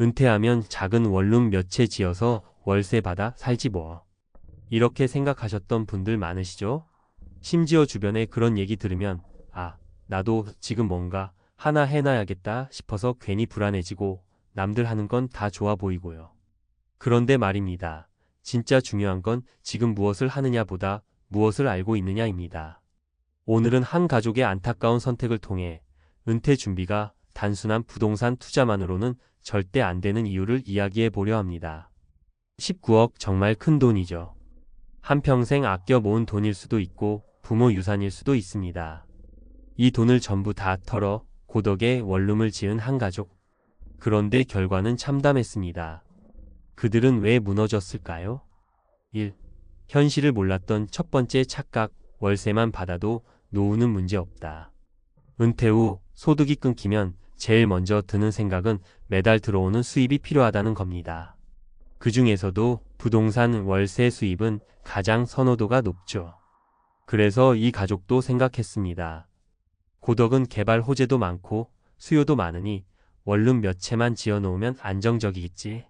은퇴하면 작은 원룸 몇 채 지어서 월세 받아 살지 뭐. 이렇게 생각하셨던 분들 많으시죠? 심지어 주변에 그런 얘기 들으면 아, 나도 지금 뭔가 하나 해놔야겠다 싶어서 괜히 불안해지고 남들 하는 건 다 좋아 보이고요. 그런데 말입니다. 진짜 중요한 건 지금 무엇을 하느냐보다 무엇을 알고 있느냐입니다. 오늘은 한 가족의 안타까운 선택을 통해 은퇴 준비가 단순한 부동산 투자만으로는 절대 안 되는 이유를 이야기해 보려 합니다. 19억 정말 큰 돈이죠. 한평생 아껴 모은 돈일 수도 있고 부모 유산일 수도 있습니다. 이 돈을 전부 다 털어 고덕에 원룸을 지은 한 가족. 그런데 결과는 참담했습니다. 그들은 왜 무너졌을까요? 1. 현실을 몰랐던 첫 번째 착각, 월세만 받아도 노후는 문제없다. 은퇴 후 소득이 끊기면 제일 먼저 드는 생각은 매달 들어오는 수입이 필요하다는 겁니다. 그 중에서도 부동산 월세 수입은 가장 선호도가 높죠. 그래서 이 가족도 생각했습니다. 고덕은 개발 호재도 많고 수요도 많으니 원룸 몇 채만 지어놓으면 안정적이겠지.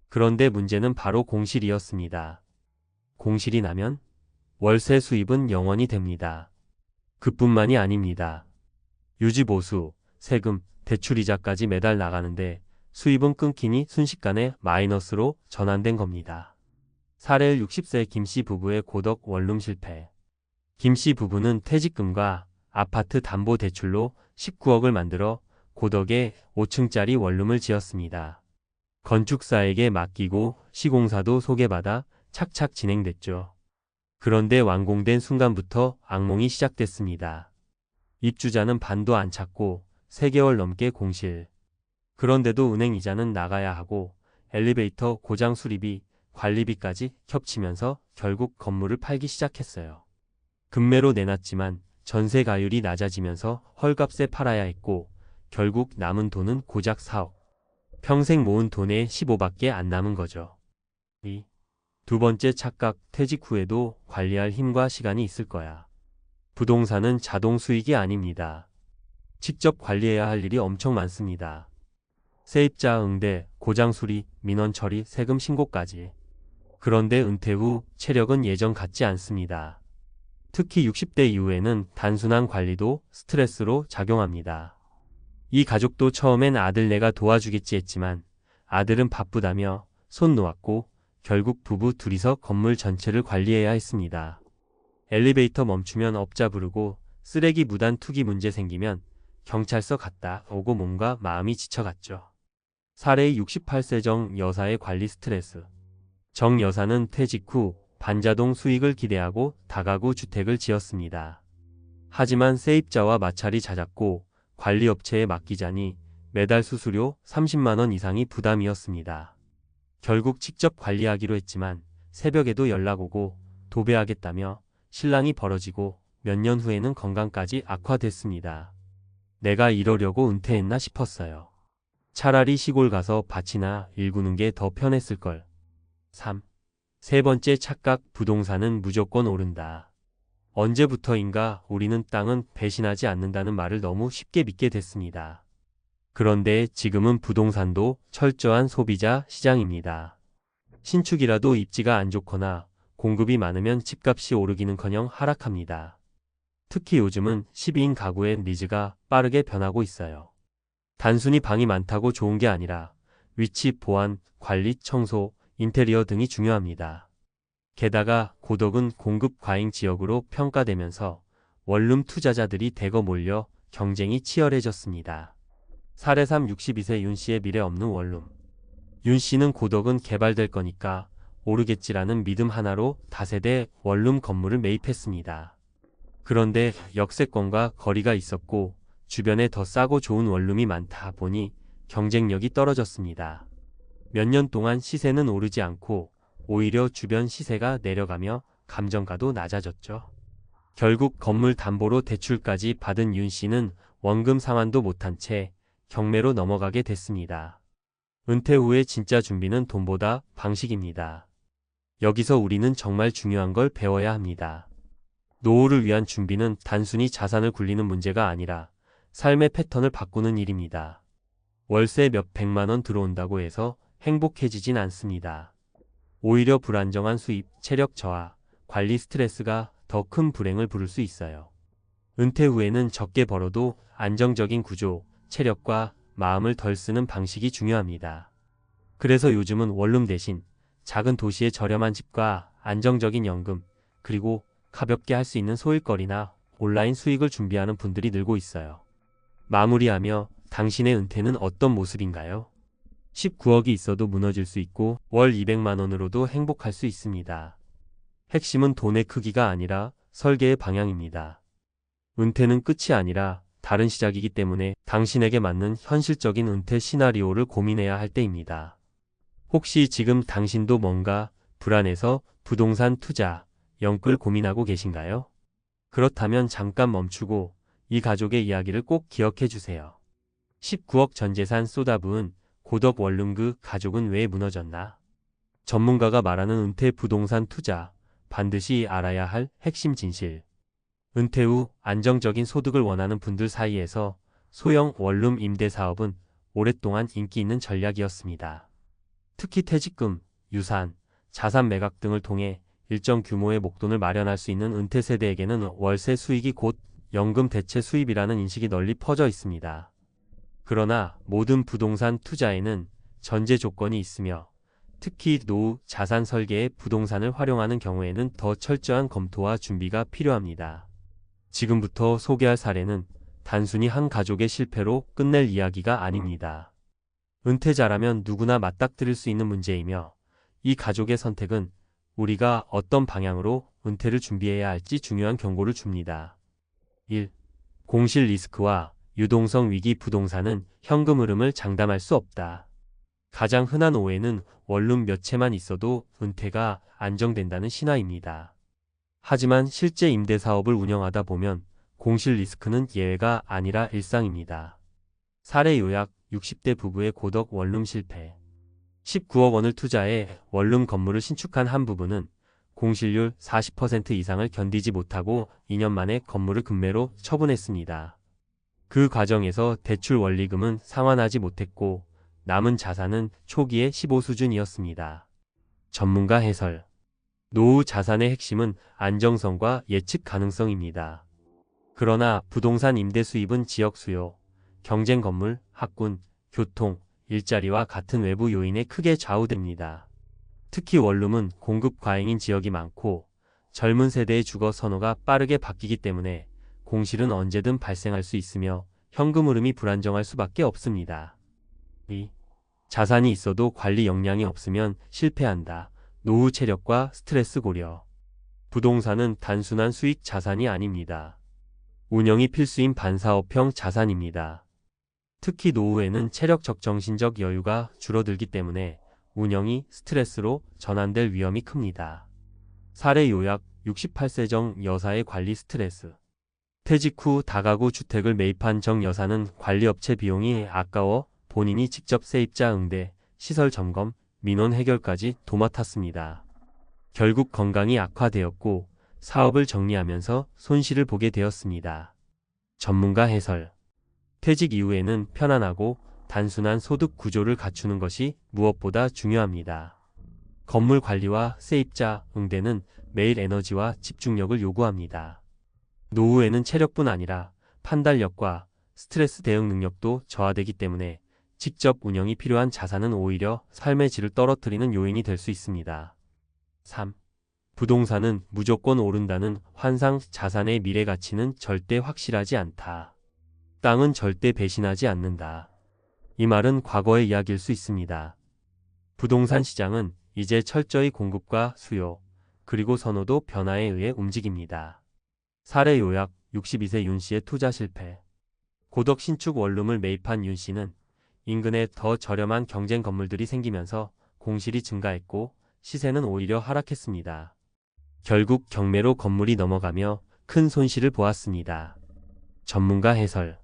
그런데 문제는 바로 공실이었습니다. 공실이 나면 월세 수입은 영원이 됩니다. 그뿐만이 아닙니다. 유지보수, 세금, 대출이자까지 매달 나가는데 수입은 끊기니 순식간에 마이너스로 전환된 겁니다. 사례 60세 김씨 부부의 고덕 원룸 실패. 김씨 부부는 퇴직금과 아파트 담보대출로 19억을 만들어 고덕에 5층짜리 원룸을 지었습니다. 건축사에게 맡기고 시공사도 소개받아 착착 진행됐죠. 그런데 완공된 순간부터 악몽이 시작됐습니다. 입주자는 반도 안 찾고 3개월 넘게 공실. 그런데도 은행 이자는 나가야 하고 엘리베이터 고장 수리비, 관리비까지 겹치면서 결국 건물을 팔기 시작했어요. 급매로 내놨지만 전세 가율이 낮아지면서 헐값에 팔아야 했고 결국 남은 돈은 고작 4억. 평생 모은 돈의 15밖에 안 남은 거죠. 2. 두 번째 착각, 퇴직 후에도 관리할 힘과 시간이 있을 거야. 부동산은 자동 수익이 아닙니다. 직접 관리해야 할 일이 엄청 많습니다. 세입자 응대, 고장 수리, 민원 처리, 세금 신고까지. 그런데 은퇴 후 체력은 예전 같지 않습니다. 특히 60대 이후에는 단순한 관리도 스트레스로 작용합니다. 이 가족도 처음엔 아들네가 도와주겠지 했지만 아들은 바쁘다며 손 놓았고 결국 부부 둘이서 건물 전체를 관리해야 했습니다. 엘리베이터 멈추면 업자 부르고 쓰레기 무단 투기 문제 생기면 경찰서 갔다 오고 몸과 마음이 지쳐갔죠. 사례 68세 정 여사의 관리 스트레스. 정 여사는 퇴직 후 반자동 수익을 기대하고 다가구 주택을 지었습니다. 하지만 세입자와 마찰이 잦았고 관리업체에 맡기자니 매달 수수료 30만 원 이상이 부담이었습니다. 결국 직접 관리하기로 했지만 새벽에도 연락 오고 도배하겠다며 실랑이 벌어지고 몇 년 후에는 건강까지 악화됐습니다. 내가 이러려고 은퇴했나 싶었어요. 차라리 시골 가서 밭이나 일구는 게 더 편했을걸. 3. 세 번째 착각, 부동산은 무조건 오른다. 언제부터인가 우리는 땅은 배신하지 않는다는 말을 너무 쉽게 믿게 됐습니다. 그런데 지금은 부동산도 철저한 소비자 시장입니다. 신축이라도 입지가 안 좋거나 공급이 많으면 집값이 오르기는커녕 하락합니다. 특히 요즘은 12인 가구의 니즈가 빠르게 변하고 있어요. 단순히 방이 많다고 좋은 게 아니라 위치, 보안, 관리, 청소, 인테리어 등이 중요합니다. 게다가 고덕은 공급 과잉 지역으로 평가되면서 원룸 투자자들이 대거 몰려 경쟁이 치열해졌습니다. 사례 3 62세 윤 씨의 미래 없는 원룸. 윤 씨는 고덕은 개발될 거니까 오르겠지라는 믿음 하나로 다세대 원룸 건물을 매입했습니다. 그런데 역세권과 거리가 있었고 주변에 더 싸고 좋은 원룸이 많다 보니 경쟁력이 떨어졌습니다. 몇 년 동안 시세는 오르지 않고 오히려 주변 시세가 내려가며 감정가도 낮아졌죠. 결국 건물 담보로 대출까지 받은 윤 씨는 원금 상환도 못한 채 경매로 넘어가게 됐습니다. 은퇴 후의 진짜 준비는 돈보다 방식입니다. 여기서 우리는 정말 중요한 걸 배워야 합니다. 노후를 위한 준비는 단순히 자산을 굴리는 문제가 아니라 삶의 패턴을 바꾸는 일입니다. 월세 몇 백만 원 들어온다고 해서 행복해지진 않습니다. 오히려 불안정한 수입, 체력 저하, 관리 스트레스가 더 큰 불행을 부를 수 있어요. 은퇴 후에는 적게 벌어도 안정적인 구조, 체력과 마음을 덜 쓰는 방식이 중요합니다. 그래서 요즘은 원룸 대신 작은 도시의 저렴한 집과 안정적인 연금, 그리고 가볍게 할 수 있는 소일거리나 온라인 수익을 준비하는 분들이 늘고 있어요. 마무리하며 당신의 은퇴는 어떤 모습인가요? 19억이 있어도 무너질 수 있고 월 200만 원으로도 행복할 수 있습니다. 핵심은 돈의 크기가 아니라 설계의 방향입니다. 은퇴는 끝이 아니라 다른 시작이기 때문에 당신에게 맞는 현실적인 은퇴 시나리오를 고민해야 할 때입니다. 혹시 지금 당신도 뭔가 불안해서 부동산 투자, 영끌 고민하고 계신가요? 그렇다면 잠깐 멈추고 이 가족의 이야기를 꼭 기억해 주세요. 19억 전 재산 쏟아부은 고덕 원룸, 그 가족은 왜 무너졌나? 전문가가 말하는 은퇴 부동산 투자, 반드시 알아야 할 핵심 진실. 은퇴 후 안정적인 소득을 원하는 분들 사이에서 소형 원룸 임대 사업은 오랫동안 인기 있는 전략이었습니다. 특히 퇴직금, 유산, 자산 매각 등을 통해 일정 규모의 목돈을 마련할 수 있는 은퇴 세대에게는 월세 수익이 곧 연금 대체 수입이라는 인식이 널리 퍼져 있습니다. 그러나 모든 부동산 투자에는 전제 조건이 있으며, 특히 노후 자산 설계에 부동산을 활용하는 경우에는 더 철저한 검토와 준비가 필요합니다. 지금부터 소개할 사례는 단순히 한 가족의 실패로 끝낼 이야기가 아닙니다. 은퇴자라면 누구나 맞닥뜨릴 수 있는 문제이며, 이 가족의 선택은 우리가 어떤 방향으로 은퇴를 준비해야 할지 중요한 경고를 줍니다. 1. 공실 리스크와 유동성 위기. 부동산은 현금 흐름을 장담할 수 없다. 가장 흔한 오해는 원룸 몇 채만 있어도 은퇴가 안정된다는 신화입니다. 하지만 실제 임대사업을 운영하다 보면 공실 리스크는 예외가 아니라 일상입니다. 사례 요약: 60대 부부의 고덕 원룸 실패. 19억 원을 투자해 원룸 건물을 신축한 한 부부는 공실률 40% 이상을 견디지 못하고 2년 만에 건물을 급매로 처분했습니다. 그 과정에서 대출 원리금은 상환하지 못했고 남은 자산은 초기의 15 수준이었습니다. 전문가 해설: 노후 자산의 핵심은 안정성과 예측 가능성입니다. 그러나 부동산 임대 수입은 지역 수요, 경쟁 건물, 학군, 교통, 일자리와 같은 외부 요인에 크게 좌우됩니다. 특히 원룸은 공급 과잉인 지역이 많고 젊은 세대의 주거 선호가 빠르게 바뀌기 때문에 공실은 언제든 발생할 수 있으며 현금 흐름이 불안정할 수밖에 없습니다. 2. 자산이 있어도 관리 역량이 없으면 실패한다. 노후 체력과 스트레스 고려. 부동산은 단순한 수익 자산이 아닙니다. 운영이 필수인 반사업형 자산입니다. 특히 노후에는 체력적 정신적 여유가 줄어들기 때문에 운영이 스트레스로 전환될 위험이 큽니다. 사례 요약: 68세 정 여사의 관리 스트레스. 퇴직 후 다가구 주택을 매입한 정 여사는 관리업체 비용이 아까워 본인이 직접 세입자 응대, 시설 점검, 민원 해결까지 도맡았습니다. 결국 건강이 악화되었고 사업을 정리하면서 손실을 보게 되었습니다. 전문가 해설: 퇴직 이후에는 편안하고 단순한 소득 구조를 갖추는 것이 무엇보다 중요합니다. 건물 관리와 세입자 응대는 매일 에너지와 집중력을 요구합니다. 노후에는 체력뿐 아니라 판단력과 스트레스 대응 능력도 저하되기 때문에 직접 운영이 필요한 자산은 오히려 삶의 질을 떨어뜨리는 요인이 될 수 있습니다. 3. 부동산은 무조건 오른다는 환상. 자산의 미래 가치는 절대 확실하지 않다. 땅은 절대 배신하지 않는다. 이 말은 과거의 이야기일 수 있습니다. 부동산 시장은 이제 철저히 공급과 수요, 그리고 선호도 변화에 의해 움직입니다. 사례 요약: 62세 윤 씨의 투자 실패. 고덕 신축 원룸을 매입한 윤 씨는 인근에 더 저렴한 경쟁 건물들이 생기면서 공실이 증가했고 시세는 오히려 하락했습니다. 결국 경매로 건물이 넘어가며 큰 손실을 보았습니다. 전문가 해설: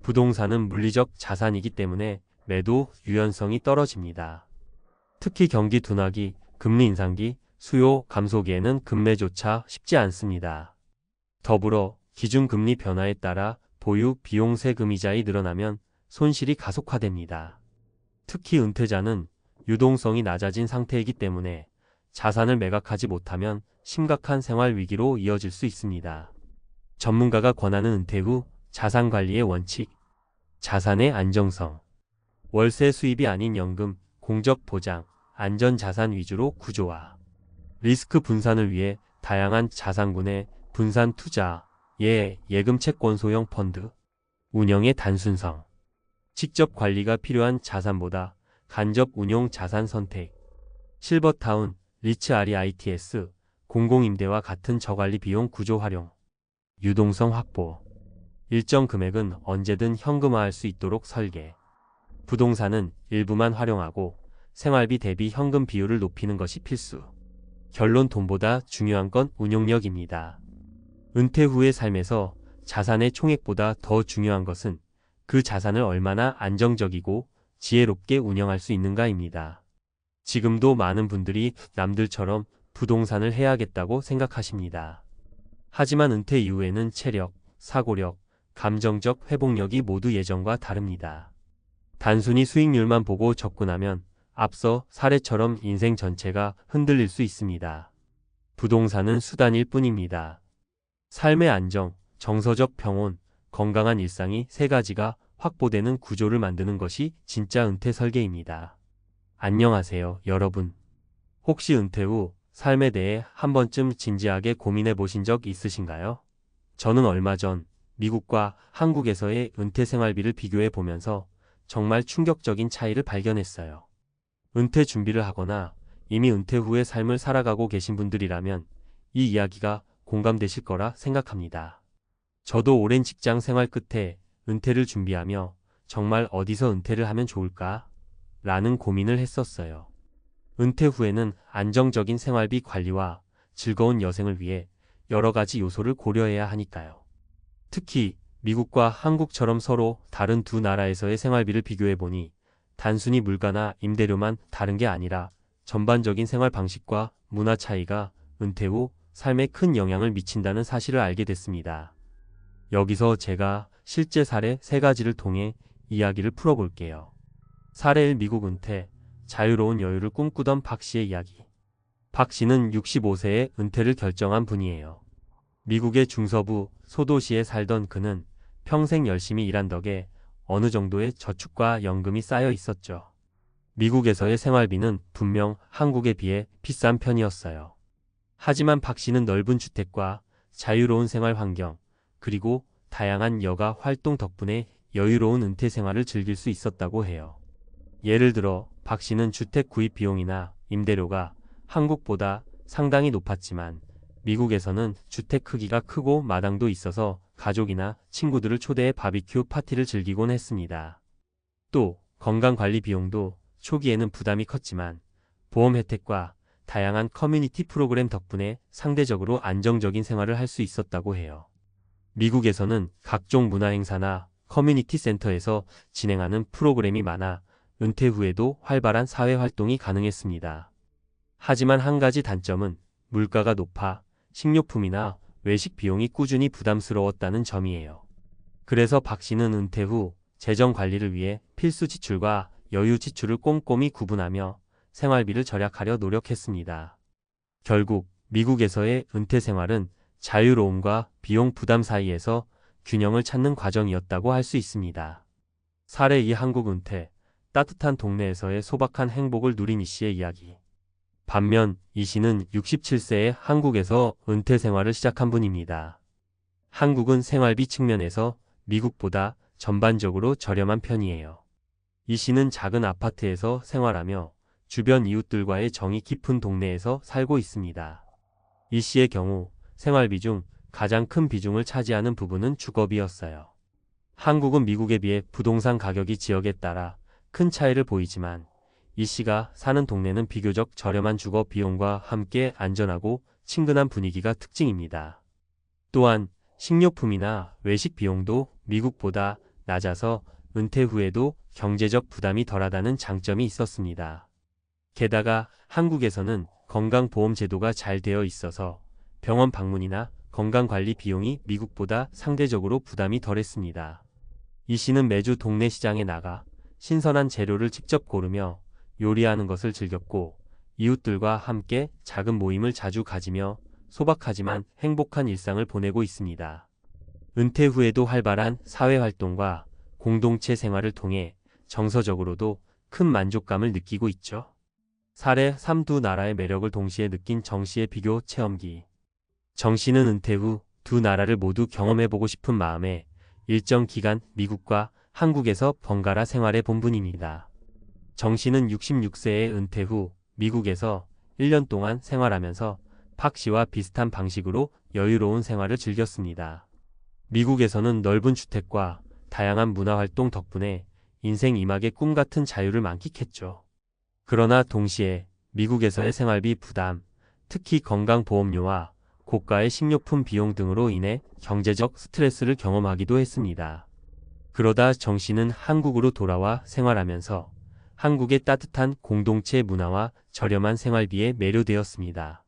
부동산은 물리적 자산이기 때문에 매도 유연성이 떨어집니다. 특히 경기 둔화기, 금리 인상기, 수요 감소기에는 급매조차 쉽지 않습니다. 더불어 기준금리 변화에 따라 보유 비용 세금이자이 늘어나면 손실이 가속화됩니다. 특히 은퇴자는 유동성이 낮아진 상태이기 때문에 자산을 매각하지 못하면 심각한 생활 위기로 이어질 수 있습니다. 전문가가 권하는 은퇴 후 자산 관리의 원칙. 자산의 안정성. 월세 수입이 아닌 연금, 공적 보장, 안전 자산 위주로 구조화. 리스크 분산을 위해 다양한 자산군의 분산 투자, 예금 채권 소형 펀드. 운영의 단순성. 직접 관리가 필요한 자산보다 간접 운용 자산 선택. 실버타운, 리츠 REITs, 공공임대와 같은 저관리 비용 구조 활용. 유동성 확보. 일정 금액은 언제든 현금화할 수 있도록 설계. 부동산은 일부만 활용하고 생활비 대비 현금 비율을 높이는 것이 필수. 결론 돈보다 중요한 건 운용력입니다. 은퇴 후의 삶에서 자산의 총액보다 더 중요한 것은 그 자산을 얼마나 안정적이고 지혜롭게 운영할 수 있는가입니다. 지금도 많은 분들이 남들처럼 부동산을 해야겠다고 생각하십니다. 하지만 은퇴 이후에는 체력, 사고력, 감정적 회복력이 모두 예전과 다릅니다. 단순히 수익률만 보고 접근하면 앞서 사례처럼 인생 전체가 흔들릴 수 있습니다. 부동산은 수단일 뿐입니다. 삶의 안정, 정서적 평온, 건강한 일상이 세 가지가 확보되는 구조를 만드는 것이 진짜 은퇴 설계입니다. 안녕하세요, 여러분. 혹시 은퇴 후 삶에 대해 한 번쯤 진지하게 고민해 보신 적 있으신가요? 저는 얼마 전 미국과 한국에서의 은퇴 생활비를 비교해 보면서 정말 충격적인 차이를 발견했어요. 은퇴 준비를 하거나 이미 은퇴 후의 삶을 살아가고 계신 분들이라면 이 이야기가 공감되실 거라 생각합니다. 저도 오랜 직장 생활 끝에 은퇴를 준비하며 정말 어디서 은퇴를 하면 좋을까? 라는 고민을 했었어요. 은퇴 후에는 안정적인 생활비 관리와 즐거운 여생을 위해 여러 가지 요소를 고려해야 하니까요. 특히 미국과 한국처럼 서로 다른 두 나라에서의 생활비를 비교해보니 단순히 물가나 임대료만 다른 게 아니라 전반적인 생활 방식과 문화 차이가 은퇴 후 삶에 큰 영향을 미친다는 사실을 알게 됐습니다. 여기서 제가 실제 사례 3가지를 통해 이야기를 풀어볼게요. 사례 1. 미국 은퇴, 자유로운 여유를 꿈꾸던 박 씨의 이야기. 박 씨는 65세에 은퇴를 결정한 분이에요. 미국의 중서부 소도시에 살던 그는 평생 열심히 일한 덕에 어느 정도의 저축과 연금이 쌓여 있었죠. 미국에서의 생활비는 분명 한국에 비해 비싼 편이었어요. 하지만 박 씨는 넓은 주택과 자유로운 생활 환경, 그리고 다양한 여가 활동 덕분에 여유로운 은퇴 생활을 즐길 수 있었다고 해요. 예를 들어 박 씨는 주택 구입 비용이나 임대료가 한국보다 상당히 높았지만 미국에서는 주택 크기가 크고 마당도 있어서 가족이나 친구들을 초대해 바비큐 파티를 즐기곤 했습니다. 또 건강관리 비용도 초기에는 부담이 컸지만 보험 혜택과 다양한 커뮤니티 프로그램 덕분에 상대적으로 안정적인 생활을 할 수 있었다고 해요. 미국에서는 각종 문화행사나 커뮤니티 센터에서 진행하는 프로그램이 많아 은퇴 후에도 활발한 사회활동이 가능했습니다. 하지만 한 가지 단점은 물가가 높아 식료품이나 외식 비용이 꾸준히 부담스러웠다는 점이에요. 그래서 박 씨는 은퇴 후 재정 관리를 위해 필수 지출과 여유 지출을 꼼꼼히 구분하며 생활비를 절약하려 노력했습니다. 결국 미국에서의 은퇴 생활은 자유로움과 비용 부담 사이에서 균형을 찾는 과정이었다고 할 수 있습니다. 사례 2. 한국 은퇴, 따뜻한 동네에서의 소박한 행복을 누린 이 씨의 이야기. 반면 이 씨는 67세에 한국에서 은퇴 생활을 시작한 분입니다. 한국은 생활비 측면에서 미국보다 전반적으로 저렴한 편이에요. 이 씨는 작은 아파트에서 생활하며 주변 이웃들과의 정이 깊은 동네에서 살고 있습니다. 이 씨의 경우 생활비 중 가장 큰 비중을 차지하는 부분은 주거비였어요. 한국은 미국에 비해 부동산 가격이 지역에 따라 큰 차이를 보이지만 이 씨가 사는 동네는 비교적 저렴한 주거 비용과 함께 안전하고 친근한 분위기가 특징입니다. 또한 식료품이나 외식 비용도 미국보다 낮아서 은퇴 후에도 경제적 부담이 덜하다는 장점이 있었습니다. 게다가 한국에서는 건강보험 제도가 잘 되어 있어서 병원 방문이나 건강관리 비용이 미국보다 상대적으로 부담이 덜했습니다. 이 씨는 매주 동네 시장에 나가 신선한 재료를 직접 고르며 요리하는 것을 즐겼고 이웃들과 함께 작은 모임을 자주 가지며 소박하지만 행복한 일상을 보내고 있습니다. 은퇴 후에도 활발한 사회활동과 공동체 생활을 통해 정서적으로도 큰 만족감을 느끼고 있죠. 사례 3 두 나라의 매력을 동시에 느낀 정 씨의 비교 체험기. 정 씨는 은퇴 후 두 나라를 모두 경험해보고 싶은 마음에 일정 기간 미국과 한국에서 번갈아 생활해 본 분입니다. 정 씨는 66세의 은퇴 후 미국에서 1년 동안 생활하면서 박 씨와 비슷한 방식으로 여유로운 생활을 즐겼습니다. 미국에서는 넓은 주택과 다양한 문화활동 덕분에 인생 이막의 꿈 같은 자유를 만끽했죠. 그러나 동시에 미국에서의 생활비 부담, 특히 건강보험료와 고가의 식료품 비용 등으로 인해 경제적 스트레스를 경험하기도 했습니다. 그러다 정 씨는 한국으로 돌아와 생활하면서 한국의 따뜻한 공동체 문화와 저렴한 생활비에 매료되었습니다.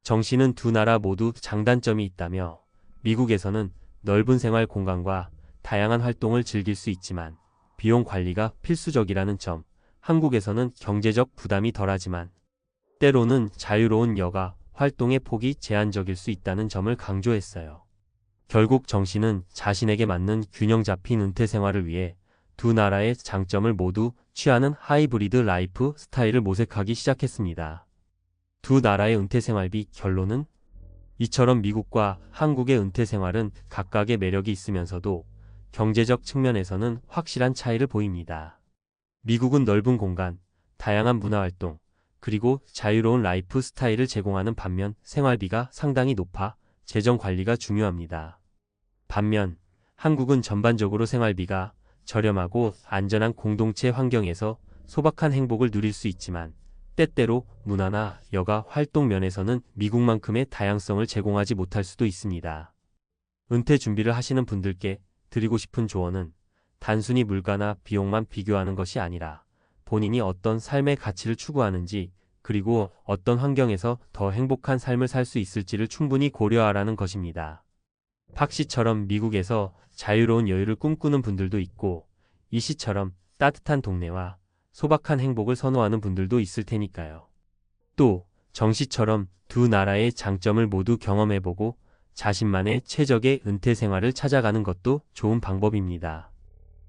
정 씨는 두 나라 모두 장단점이 있다며 미국에서는 넓은 생활 공간과 다양한 활동을 즐길 수 있지만 비용 관리가 필수적이라는 점, 한국에서는 경제적 부담이 덜하지만 때로는 자유로운 여가 활동의 폭이 제한적일 수 있다는 점을 강조했어요. 결국 정 씨는 자신에게 맞는 균형 잡힌 은퇴 생활을 위해 두 나라의 장점을 모두 취하는 하이브리드 라이프 스타일을 모색하기 시작했습니다. 두 나라의 은퇴 생활비 결론은 이처럼 미국과 한국의 은퇴 생활은 각각의 매력이 있으면서도 경제적 측면에서는 확실한 차이를 보입니다. 미국은 넓은 공간, 다양한 문화활동, 그리고 자유로운 라이프 스타일을 제공하는 반면 생활비가 상당히 높아 재정 관리가 중요합니다. 반면 한국은 전반적으로 생활비가 저렴하고 안전한 공동체 환경에서 소박한 행복을 누릴 수 있지만 때때로 문화나 여가 활동 면에서는 미국만큼의 다양성을 제공하지 못할 수도 있습니다. 은퇴 준비를 하시는 분들께 드리고 싶은 조언은 단순히 물가나 비용만 비교하는 것이 아니라 본인이 어떤 삶의 가치를 추구하는지 그리고 어떤 환경에서 더 행복한 삶을 살 수 있을지를 충분히 고려하라는 것입니다. 박 씨처럼 미국에서 자유로운 여유를 꿈꾸는 분들도 있고 이 씨처럼 따뜻한 동네와 소박한 행복을 선호하는 분들도 있을 테니까요. 또 정 씨처럼 두 나라의 장점을 모두 경험해보고 자신만의 최적의 은퇴 생활을 찾아가는 것도 좋은 방법입니다.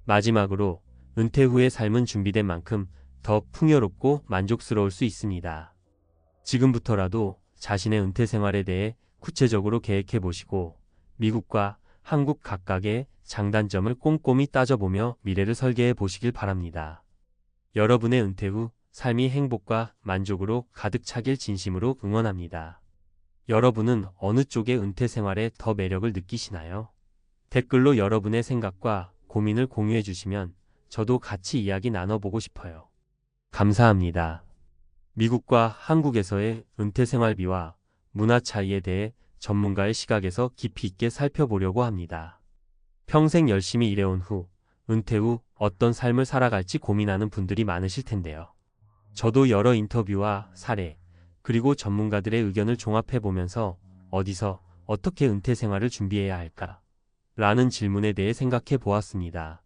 마지막으로 은퇴 후의 삶은 준비된 만큼 더 풍요롭고 만족스러울 수 있습니다. 지금부터라도 자신의 은퇴 생활에 대해 구체적으로 계획해 보시고 미국과 한국 각각의 장단점을 꼼꼼히 따져보며 미래를 설계해 보시길 바랍니다. 여러분의 은퇴 후 삶이 행복과 만족으로 가득 차길 진심으로 응원합니다. 여러분은 어느 쪽의 은퇴 생활에 더 매력을 느끼시나요? 댓글로 여러분의 생각과 고민을 공유해 주시면 저도 같이 이야기 나눠보고 싶어요. 감사합니다. 미국과 한국에서의 은퇴 생활비와 문화 차이에 대해 전문가의 시각에서 깊이 있게 살펴보려고 합니다. 평생 열심히 일해온 후, 은퇴 후 어떤 삶을 살아갈지 고민하는 분들이 많으실 텐데요. 저도 여러 인터뷰와 사례, 그리고 전문가들의 의견을 종합해보면서 어디서 어떻게 은퇴 생활을 준비해야 할까? 라는 질문에 대해 생각해 보았습니다.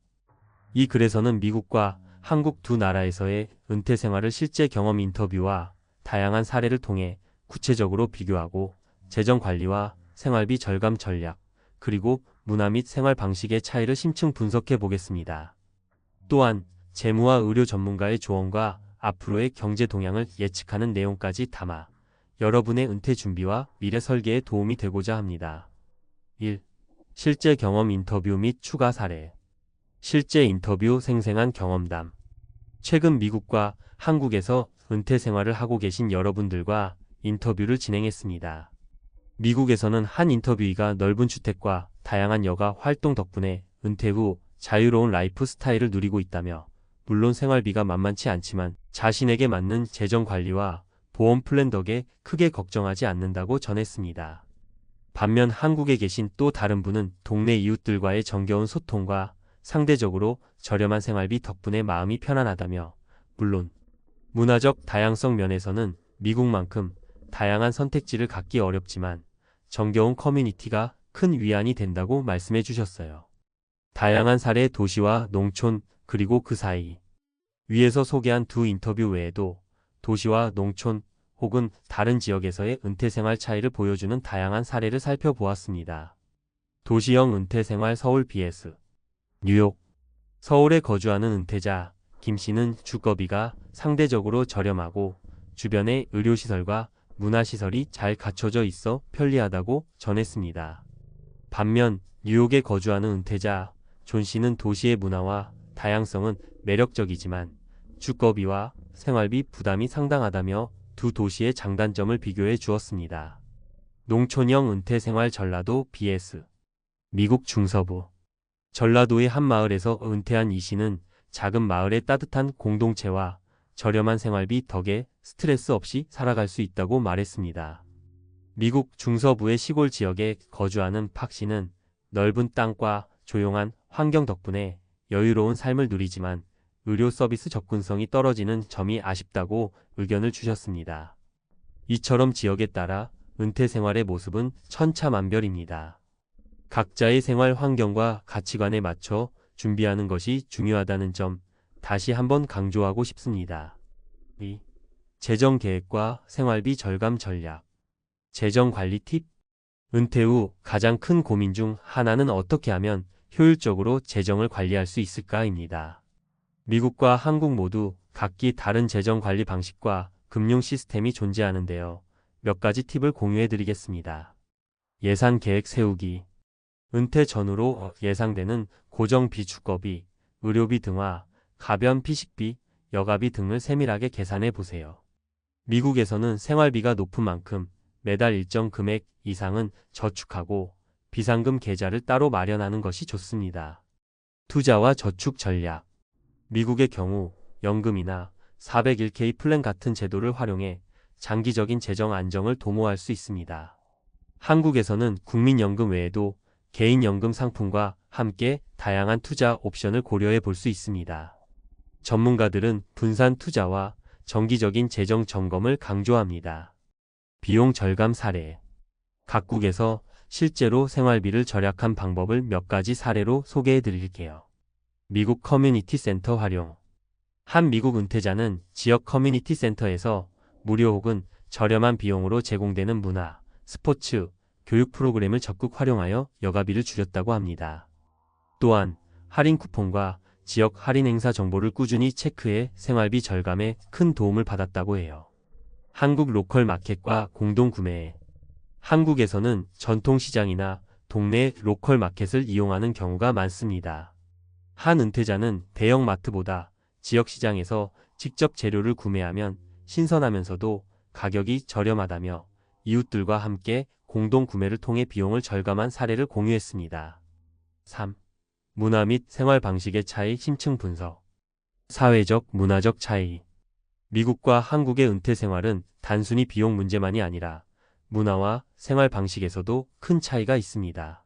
이 글에서는 미국과 한국 두 나라에서의 은퇴 생활을 실제 경험 인터뷰와 다양한 사례를 통해 구체적으로 비교하고 재정 관리와 생활비 절감 전략, 그리고 문화 및 생활 방식의 차이를 심층 분석해 보겠습니다. 또한 재무와 의료 전문가의 조언과 앞으로의 경제 동향을 예측하는 내용까지 담아 여러분의 은퇴 준비와 미래 설계에 도움이 되고자 합니다. 1. 실제 경험 인터뷰 및 추가 사례. 실제 인터뷰 생생한 경험담. 최근 미국과 한국에서 은퇴 생활을 하고 계신 여러분들과 인터뷰를 진행했습니다. 미국에서는 한 인터뷰이가 넓은 주택과 다양한 여가 활동 덕분에 은퇴 후 자유로운 라이프 스타일을 누리고 있다며 물론 생활비가 만만치 않지만 자신에게 맞는 재정 관리와 보험 플랜 덕에 크게 걱정하지 않는다고 전했습니다. 반면 한국에 계신 또 다른 분은 동네 이웃들과의 정겨운 소통과 상대적으로 저렴한 생활비 덕분에 마음이 편안하다며 물론 문화적 다양성 면에서는 미국만큼 다양한 선택지를 갖기 어렵지만 정겨운 커뮤니티가 큰 위안이 된다고 말씀해 주셨어요. 다양한 사례의 도시와 농촌 그리고 그 사이. 위에서 소개한 두 인터뷰 외에도 도시와 농촌 혹은 다른 지역에서의 은퇴 생활 차이를 보여주는 다양한 사례를 살펴보았습니다. 도시형 은퇴 생활 서울 vs 뉴욕. 서울에 거주하는 은퇴자 김 씨는 주거비가 상대적으로 저렴하고 주변에 의료시설과 문화시설이 잘 갖춰져 있어 편리하다고 전했습니다. 반면 뉴욕에 거주하는 은퇴자 존 씨는 도시의 문화와 다양성은 매력적이지만 주거비와 생활비 부담이 상당하다며 두 도시의 장단점을 비교해 주었습니다. 농촌형 은퇴 생활 전라도 vs 미국 중서부. 전라도의 한 마을에서 은퇴한 이 씨는 작은 마을의 따뜻한 공동체와 저렴한 생활비 덕에 스트레스 없이 살아갈 수 있다고 말했습니다. 미국 중서부의 시골 지역에 거주하는 박 씨는 넓은 땅과 조용한 환경 덕분에 여유로운 삶을 누리지만 의료 서비스 접근성이 떨어지는 점이 아쉽다고 의견을 주셨습니다. 이처럼 지역에 따라 은퇴 생활의 모습은 천차만별입니다. 각자의 생활 환경과 가치관에 맞춰 준비하는 것이 중요하다는 점 다시 한번 강조하고 싶습니다. 2. 재정 계획과 생활비 절감 전략. 재정 관리 팁. 은퇴 후 가장 큰 고민 중 하나는 어떻게 하면 효율적으로 재정을 관리할 수 있을까입니다. 미국과 한국 모두 각기 다른 재정 관리 방식과 금융 시스템이 존재하는데요. 몇 가지 팁을 공유해 드리겠습니다. 예산 계획 세우기. 은퇴 전후로 예상되는 고정 비주거비, 의료비 등과 가변 피식비, 여가비 등을 세밀하게 계산해 보세요. 미국에서는 생활비가 높은 만큼 매달 일정 금액 이상은 저축하고 비상금 계좌를 따로 마련하는 것이 좋습니다. 투자와 저축 전략. 미국의 경우 연금이나 401k 플랜 같은 제도를 활용해 장기적인 재정 안정을 도모할 수 있습니다. 한국에서는 국민연금 외에도 개인연금 상품과 함께 다양한 투자 옵션을 고려해 볼 수 있습니다. 전문가들은 분산 투자와 정기적인 재정 점검을 강조합니다. 비용 절감 사례. 각국에서 실제로 생활비를 절약한 방법을 몇 가지 사례로 소개해 드릴게요. 미국 커뮤니티 센터 활용. 한 미국 은퇴자는 지역 커뮤니티 센터에서 무료 혹은 저렴한 비용으로 제공되는 문화, 스포츠, 교육 프로그램을 적극 활용하여 여가비를 줄였다고 합니다. 또한 할인 쿠폰과 지역 할인 행사 정보를 꾸준히 체크해 생활비 절감에 큰 도움을 받았다고 해요. 한국 로컬 마켓과 공동 구매. 한국에서는 전통시장이나 동네 로컬 마켓을 이용하는 경우가 많습니다. 한 은퇴자는 대형 마트보다 지역 시장에서 직접 재료를 구매하면 신선하면서도 가격이 저렴하다며 이웃들과 함께 공동 구매를 통해 비용을 절감한 사례를 공유했습니다. 3. 문화 및 생활 방식의 차이 심층 분석. 사회적, 문화적 차이. 미국과 한국의 은퇴 생활은 단순히 비용 문제만이 아니라 문화와 생활 방식에서도 큰 차이가 있습니다.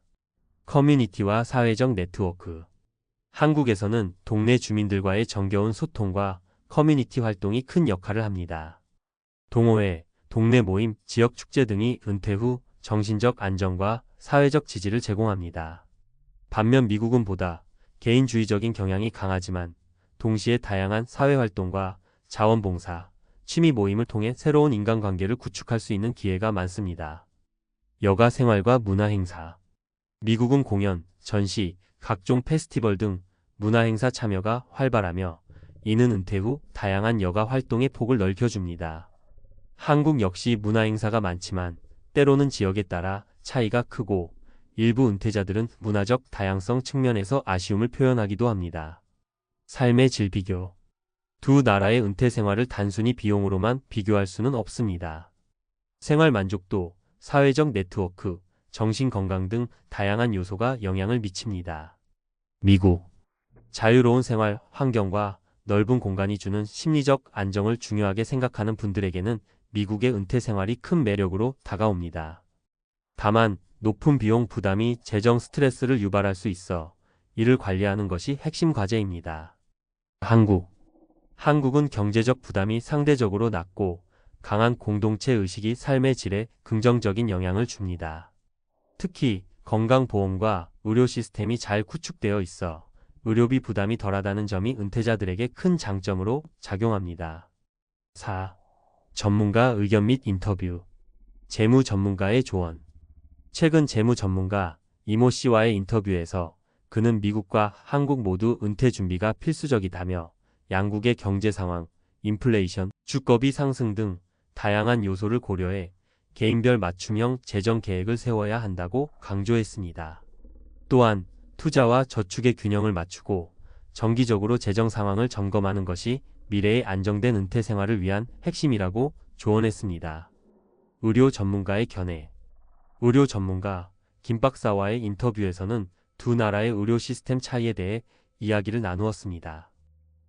커뮤니티와 사회적 네트워크. 한국에서는 동네 주민들과의 정겨운 소통과 커뮤니티 활동이 큰 역할을 합니다. 동호회, 동네 모임, 지역 축제 등이 은퇴 후 정신적 안정과 사회적 지지를 제공합니다. 반면 미국은 보다 개인주의적인 경향이 강하지만 동시에 다양한 사회활동과 자원봉사, 취미 모임을 통해 새로운 인간관계를 구축할 수 있는 기회가 많습니다. 여가 생활과 문화 행사. 미국은 공연, 전시, 각종 페스티벌 등 문화행사 참여가 활발하며 이는 은퇴 후 다양한 여가 활동의 폭을 넓혀줍니다. 한국 역시 문화행사가 많지만 때로는 지역에 따라 차이가 크고 일부 은퇴자들은 문화적 다양성 측면에서 아쉬움을 표현하기도 합니다. 삶의 질 비교. 두 나라의 은퇴 생활을 단순히 비용으로만 비교할 수는 없습니다. 생활 만족도, 사회적 네트워크, 정신 건강 등 다양한 요소가 영향을 미칩니다. 미국. 자유로운 생활 환경과 넓은 공간이 주는 심리적 안정을 중요하게 생각하는 분들에게는 미국의 은퇴 생활이 큰 매력으로 다가옵니다. 다만 높은 비용 부담이 재정 스트레스를 유발할 수 있어 이를 관리하는 것이 핵심 과제입니다. 한국. 한국은 경제적 부담이 상대적으로 낮고 강한 공동체 의식이 삶의 질에 긍정적인 영향을 줍니다. 특히 건강보험과 의료 시스템이 잘 구축되어 있어 의료비 부담이 덜하다는 점이 은퇴자들에게 큰 장점으로 작용합니다. 4. 전문가 의견 및 인터뷰. 재무 전문가의 조언. 최근 재무 전문가 이모 씨와의 인터뷰에서 그는 미국과 한국 모두 은퇴 준비가 필수적이다며 양국의 경제 상황, 인플레이션, 주거비 상승 등 다양한 요소를 고려해 개인별 맞춤형 재정 계획을 세워야 한다고 강조했습니다. 또한 투자와 저축의 균형을 맞추고 정기적으로 재정 상황을 점검하는 것이 미래의 안정된 은퇴 생활을 위한 핵심이라고 조언했습니다. 의료 전문가의 견해. 의료 전문가 김 박사와의 인터뷰에서는 두 나라의 의료 시스템 차이에 대해 이야기를 나누었습니다.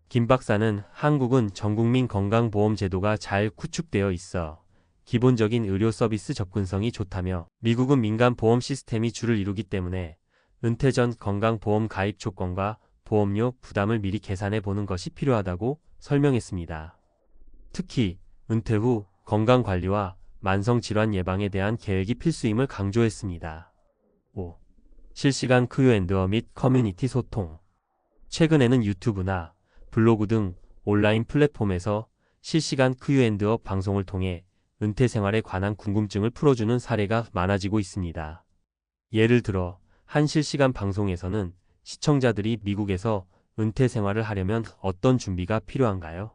김 박사는 한국은 전국민 건강보험 제도가 잘 구축되어 있어 기본적인 의료 서비스 접근성이 좋다며 미국은 민간 보험 시스템이 주를 이루기 때문에 은퇴 전 건강보험 가입 조건과 보험료 부담을 미리 계산해 보는 것이 필요하다고 설명했습니다. 특히 은퇴 후 건강관리와 만성질환 예방에 대한 계획이 필수임을 강조했습니다. 5. 실시간 Q&A 및 커뮤니티 소통. 최근에는 유튜브나 블로그 등 온라인 플랫폼에서 실시간 Q&A 방송을 통해 은퇴 생활에 관한 궁금증을 풀어주는 사례가 많아지고 있습니다. 예를 들어 한 실시간 방송에서는 시청자들이 미국에서 은퇴 생활을 하려면 어떤 준비가 필요한가요?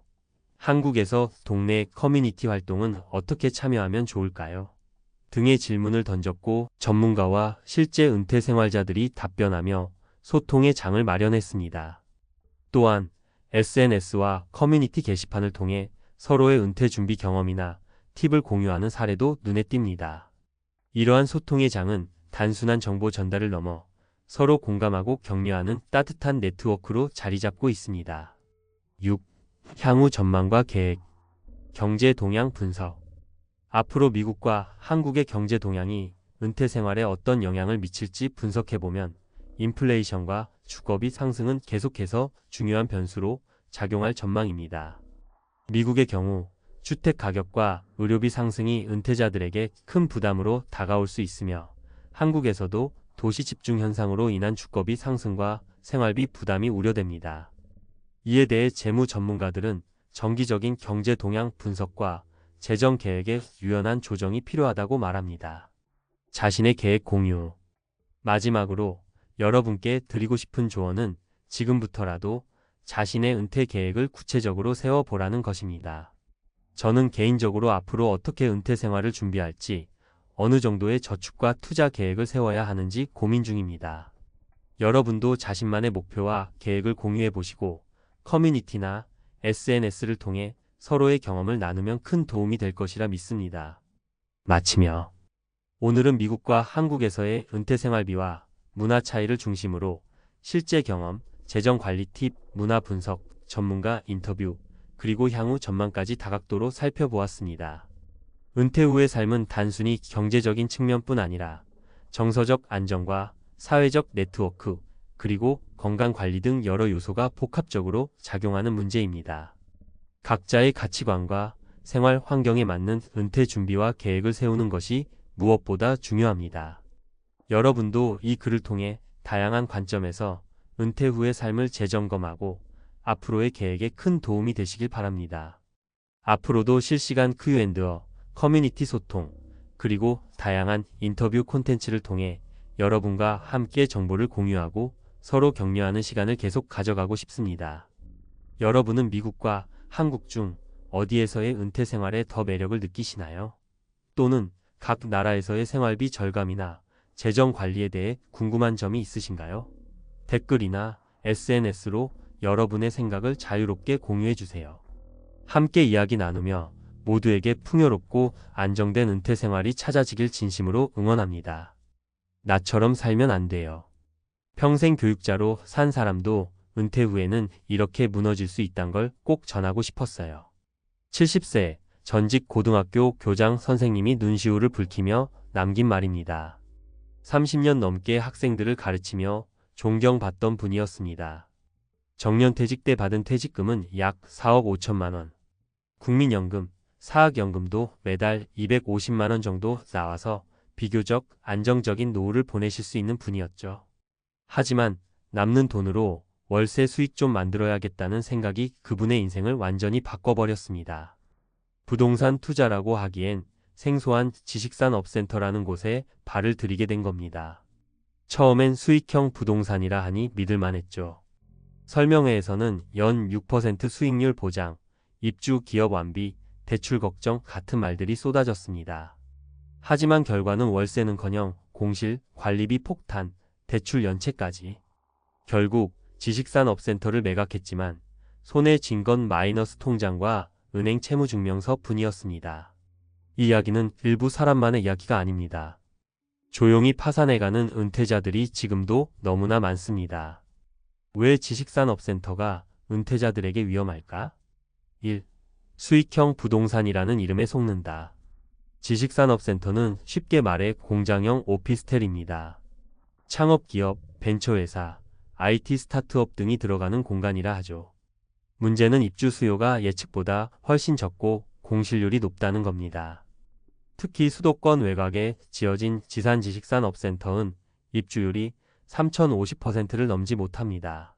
한국에서 동네 커뮤니티 활동은 어떻게 참여하면 좋을까요? 등의 질문을 던졌고 전문가와 실제 은퇴 생활자들이 답변하며 소통의 장을 마련했습니다. 또한 SNS와 커뮤니티 게시판을 통해 서로의 은퇴 준비 경험이나 팁을 공유하는 사례도 눈에 띕니다. 이러한 소통의 장은 단순한 정보 전달을 넘어 서로 공감하고 격려하는 따뜻한 네트워크로 자리 잡고 있습니다. 6. 향후 전망과 계획. 경제 동향 분석. 앞으로 미국과 한국의 경제 동향이 은퇴 생활에 어떤 영향을 미칠지 분석해보면 인플레이션과 주거비 상승은 계속해서 중요한 변수로 작용할 전망입니다. 미국의 경우 주택 가격과 의료비 상승이 은퇴자들에게 큰 부담으로 다가올 수 있으며 한국에서도 도시 집중 현상으로 인한 주거비 상승과 생활비 부담이 우려됩니다. 이에 대해 재무 전문가들은 정기적인 경제 동향 분석과 재정 계획의 유연한 조정이 필요하다고 말합니다. 자신의 계획 공유. 마지막으로 여러분께 드리고 싶은 조언은 지금부터라도 자신의 은퇴 계획을 구체적으로 세워보라는 것입니다. 저는 개인적으로 앞으로 어떻게 은퇴 생활을 준비할지, 어느 정도의 저축과 투자 계획을 세워야 하는지 고민 중입니다. 여러분도 자신만의 목표와 계획을 공유해 보시고 커뮤니티나 SNS를 통해 서로의 경험을 나누면 큰 도움이 될 것이라 믿습니다. 마치며 오늘은 미국과 한국에서의 은퇴 생활비와 문화 차이를 중심으로 실제 경험, 재정 관리 팁, 문화 분석, 전문가 인터뷰, 그리고 향후 전망까지 다각도로 살펴보았습니다. 은퇴 후의 삶은 단순히 경제적인 측면뿐 아니라 정서적 안정과 사회적 네트워크, 그리고 건강관리 등 여러 요소가 복합적으로 작용하는 문제입니다. 각자의 가치관과 생활 환경에 맞는 은퇴 준비와 계획을 세우는 것이 무엇보다 중요합니다. 여러분도 이 글을 통해 다양한 관점에서 은퇴 후의 삶을 재점검하고 앞으로의 계획에 큰 도움이 되시길 바랍니다. 앞으로도 실시간 Q&A, 커뮤니티 소통, 그리고 다양한 인터뷰 콘텐츠를 통해 여러분과 함께 정보를 공유하고 서로 격려하는 시간을 계속 가져가고 싶습니다. 여러분은 미국과 한국 중 어디에서의 은퇴 생활에 더 매력을 느끼시나요? 또는 각 나라에서의 생활비 절감이나 재정 관리에 대해 궁금한 점이 있으신가요? 댓글이나 SNS로 여러분의 생각을 자유롭게 공유해 주세요. 함께 이야기 나누며 모두에게 풍요롭고 안정된 은퇴 생활이 찾아지길 진심으로 응원합니다. 나처럼 살면 안 돼요. 평생 교육자로 산 사람도 은퇴 후에는 이렇게 무너질 수 있다는 걸 꼭 전하고 싶었어요. 70세 전직 고등학교 교장 선생님이 눈시울을 붉히며 남긴 말입니다. 30년 넘게 학생들을 가르치며 존경받던 분이었습니다. 정년퇴직 때 받은 퇴직금은 약 4억 5천만 원. 국민연금, 사학연금도 매달 250만 원 정도 나와서 비교적 안정적인 노후를 보내실 수 있는 분이었죠. 하지만 남는 돈으로 월세 수익 좀 만들어야겠다는 생각이 그분의 인생을 완전히 바꿔버렸습니다. 부동산 투자라고 하기엔 생소한 지식산업센터라는 곳에 발을 들이게 된 겁니다. 처음엔 수익형 부동산이라 하니 믿을만 했죠. 설명회에서는 연 6% 수익률 보장, 입주 기업 완비, 대출 걱정 같은 말들이 쏟아졌습니다. 하지만 결과는 월세는커녕 공실, 관리비 폭탄, 대출 연체까지. 결국 지식산업센터를 매각했지만 손에 쥔 건 마이너스 통장과 은행 채무증명서 뿐이었습니다. 이 이야기는 일부 사람만의 이야기가 아닙니다. 조용히 파산해가는 은퇴자들이 지금도 너무나 많습니다. 왜 지식산업센터가 은퇴자들에게 위험할까? 1. 수익형 부동산이라는 이름에 속는다. 지식산업센터는 쉽게 말해 공장형 오피스텔입니다. 창업기업, 벤처회사, IT 스타트업 등이 들어가는 공간이라 하죠. 문제는 입주 수요가 예측보다 훨씬 적고 공실률이 높다는 겁니다. 특히 수도권 외곽에 지어진 지산지식산업센터는 입주율이 3,050%를 넘지 못합니다.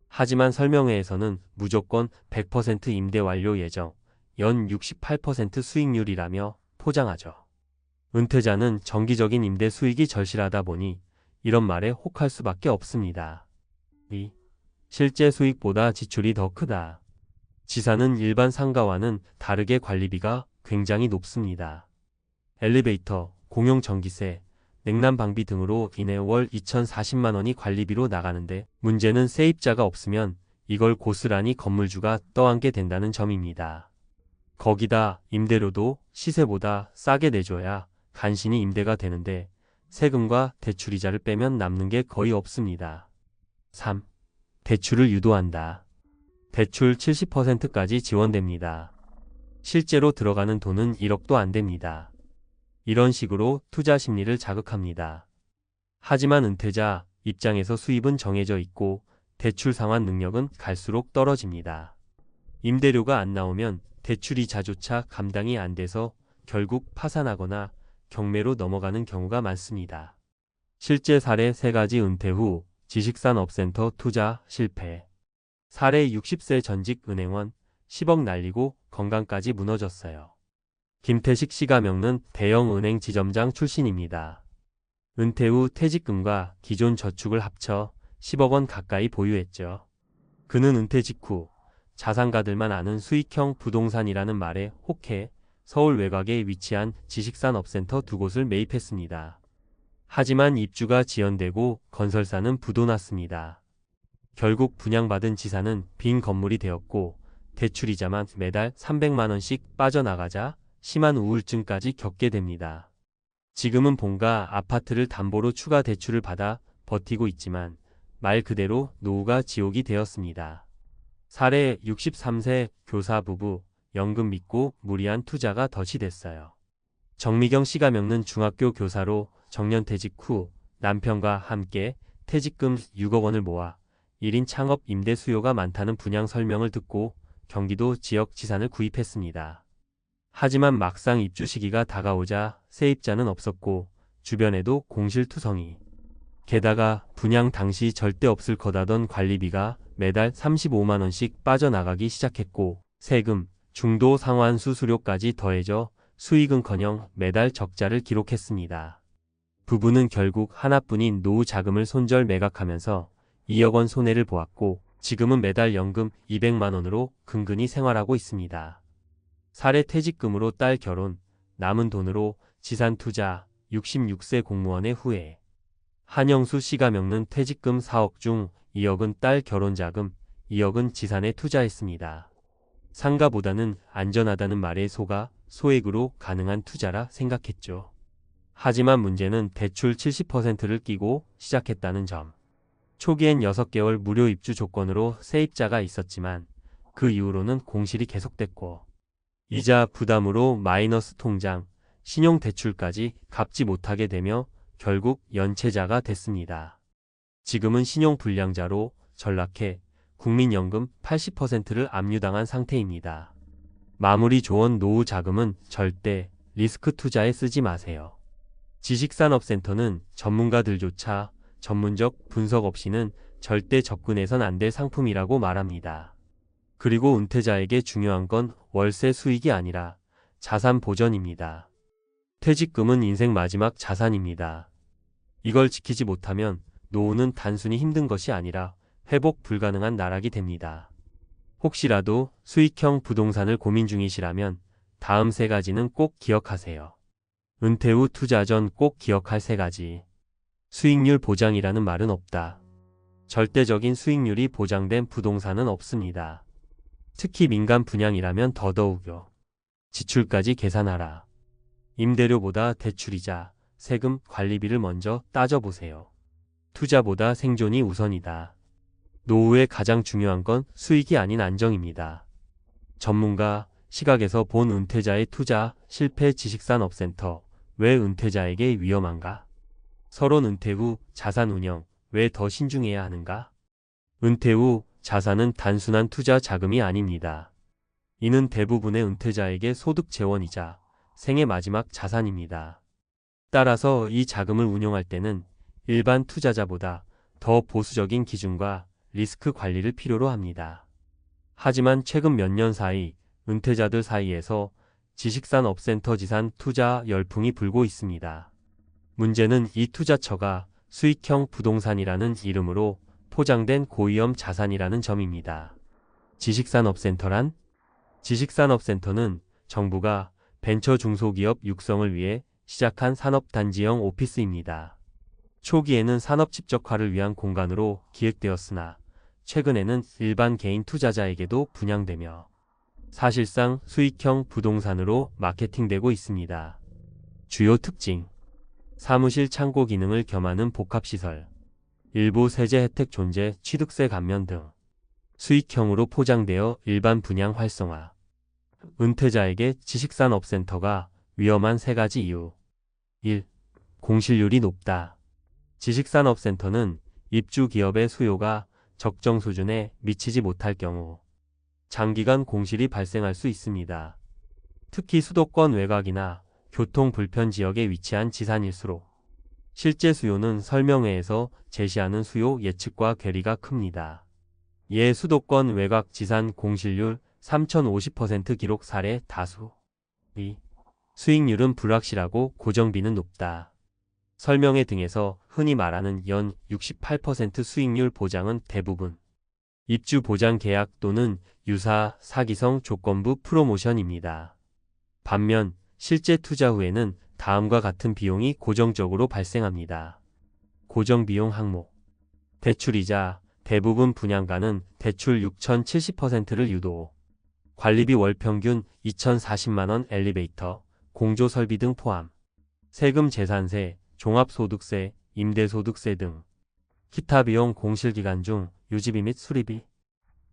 하지만 설명회에서는 무조건 100% 임대 완료 예정, 연 68% 수익률이라며 포장하죠. 은퇴자는 정기적인 임대 수익이 절실하다 보니 이런 말에 혹할 수밖에 없습니다. 2. 실제 수익보다 지출이 더 크다. 지사는 일반 상가와는 다르게 관리비가 굉장히 높습니다. 엘리베이터, 공용 전기세, 냉난방비 등으로 인해 월 2,040만 원이 관리비로 나가는데 문제는 세입자가 없으면 이걸 고스란히 건물주가 떠안게 된다는 점입니다. 거기다 임대료도 시세보다 싸게 내줘야 간신히 임대가 되는데 세금과 대출이자를 빼면 남는 게 거의 없습니다. 3. 대출을 유도한다. 대출 70%까지 지원됩니다. 실제로 들어가는 돈은 1억도 안 됩니다. 이런 식으로 투자 심리를 자극합니다. 하지만 은퇴자 입장에서 수입은 정해져 있고 대출 상환 능력은 갈수록 떨어집니다. 임대료가 안 나오면 대출이자조차 감당이 안 돼서 결국 파산하거나 경매로 넘어가는 경우가 많습니다. 실제 사례 3가지 은퇴 후 지식산업센터 투자 실패. 사례 60세 전직 은행원 10억 날리고 건강까지 무너졌어요. 김태식 씨가 겪는 대형 은행 지점장 출신입니다. 은퇴 후 퇴직금과 기존 저축을 합쳐 10억 원 가까이 보유했죠. 그는 은퇴 직후 자산가들만 아는 수익형 부동산이라는 말에 혹해 서울 외곽에 위치한 지식산업센터 2곳을 매입했습니다. 하지만 입주가 지연되고 건설사는 부도났습니다. 결국 분양받은 지사는 빈 건물이 되었고 대출이자만 매달 300만 원씩 빠져나가자 심한 우울증까지 겪게 됩니다. 지금은 본가 아파트를 담보로 추가 대출을 받아 버티고 있지만 말 그대로 노후가 지옥이 되었습니다. 사례 63세 교사 부부, 연금 믿고 무리한 투자가 덫이 됐어요. 정미경 씨가 겪는 중학교 교사로 정년퇴직 후 남편과 함께 퇴직금 6억 원을 모아 1인 창업 임대 수요가 많다는 분양 설명을 듣고 경기도 지역 지산을 구입했습니다. 하지만 막상 입주 시기가 다가오자 세입자는 없었고 주변에도 공실투성이. 게다가 분양 당시 절대 없을 거다던 관리비가 매달 35만 원씩 빠져나가기 시작했고 세금, 중도 상환 수수료까지 더해져 수익은커녕 매달 적자를 기록했습니다. 부부는 결국 하나뿐인 노후 자금을 손절 매각하면서 2억 원 손해를 보았고 지금은 매달 연금 200만 원으로 근근히 생활하고 있습니다. 사례 퇴직금으로 딸 결혼, 남은 돈으로 지산 투자, 66세 공무원의 후회. 한영수 씨가 겪는 퇴직금 4억 중 2억은 딸 결혼자금, 2억은 지산에 투자했습니다. 상가보다는 안전하다는 말에 속아 소액으로 가능한 투자라 생각했죠. 하지만 문제는 대출 70%를 끼고 시작했다는 점. 초기엔 6개월 무료 입주 조건으로 세입자가 있었지만 그 이후로는 공실이 계속됐고 이자 부담으로 마이너스 통장, 신용대출까지 갚지 못하게 되며 결국 연체자가 됐습니다. 지금은 신용불량자로 전락해 국민연금 80%를 압류당한 상태입니다. 마무리 조언 노후 자금은 절대 리스크 투자에 쓰지 마세요. 지식산업센터는 전문가들조차 전문적 분석 없이는 절대 접근해선 안 될 상품이라고 말합니다. 그리고 은퇴자에게 중요한 건 월세 수익이 아니라 자산 보전입니다. 퇴직금은 인생 마지막 자산입니다. 이걸 지키지 못하면 노후는 단순히 힘든 것이 아니라 회복 불가능한 나락이 됩니다. 혹시라도 수익형 부동산을 고민 중이시라면 다음 3가지는 꼭 기억하세요. 은퇴 후 투자 전 꼭 기억할 3가지. 수익률 보장이라는 말은 없다. 절대적인 수익률이 보장된 부동산은 없습니다. 특히 민간 분양이라면 더더욱요. 지출까지 계산하라. 임대료보다 대출이자, 세금, 관리비를 먼저 따져보세요. 투자보다 생존이 우선이다. 노후에 가장 중요한 건 수익이 아닌 안정입니다. 전문가 시각에서 본 은퇴자의 투자 실패 지식산업센터. 왜 은퇴자에게 위험한가? 서론 은퇴 후 자산 운영. 왜 더 신중해야 하는가? 은퇴 후 자산은 단순한 투자 자금이 아닙니다. 이는 대부분의 은퇴자에게 소득 재원이자 생애 마지막 자산입니다. 따라서 이 자금을 운용할 때는 일반 투자자보다 더 보수적인 기준과 리스크 관리를 필요로 합니다. 하지만 최근 몇 년 사이 은퇴자들 사이에서 지식산업센터 지산 투자 열풍이 불고 있습니다. 문제는 이 투자처가 수익형 부동산이라는 이름으로 포장된 고위험 자산이라는 점입니다. 지식산업센터란? 지식산업센터는 정부가 벤처 중소기업 육성을 위해 시작한 산업단지형 오피스입니다. 초기에는 산업 집적화를 위한 공간으로 기획되었으나 최근에는 일반 개인 투자자에게도 분양되며 사실상 수익형 부동산으로 마케팅되고 있습니다. 주요 특징: 사무실 창고 기능을 겸하는 복합시설, 일부 세제 혜택 존재, 취득세 감면 등 수익형으로 포장되어 일반 분양 활성화. 은퇴자에게 지식산업센터가 위험한 3가지 이유. 1. 공실률이 높다. 지식산업센터는 입주 기업의 수요가 적정 수준에 미치지 못할 경우 장기간 공실이 발생할 수 있습니다. 특히 수도권 외곽이나 교통 불편 지역에 위치한 지산일수록 실제 수요는 설명회에서 제시하는 수요 예측과 괴리가 큽니다. 예 수도권 외곽 지산 공실률 3050% 기록 사례 다수. 2. 수익률은 불확실하고 고정비는 높다. 설명회 등에서 흔히 말하는 연 68% 수익률 보장은 대부분 입주 보장 계약 또는 유사 사기성 조건부 프로모션입니다. 반면 실제 투자 후에는 다음과 같은 비용이 고정적으로 발생합니다. 고정비용 항목. 대출이자. 대부분 분양가는 대출 6,070%를 유도. 관리비 월 평균 2,040만원 엘리베이터, 공조 설비 등 포함. 세금 재산세, 종합소득세, 임대소득세 등. 기타 비용 공실기간 중 유지비 및 수리비.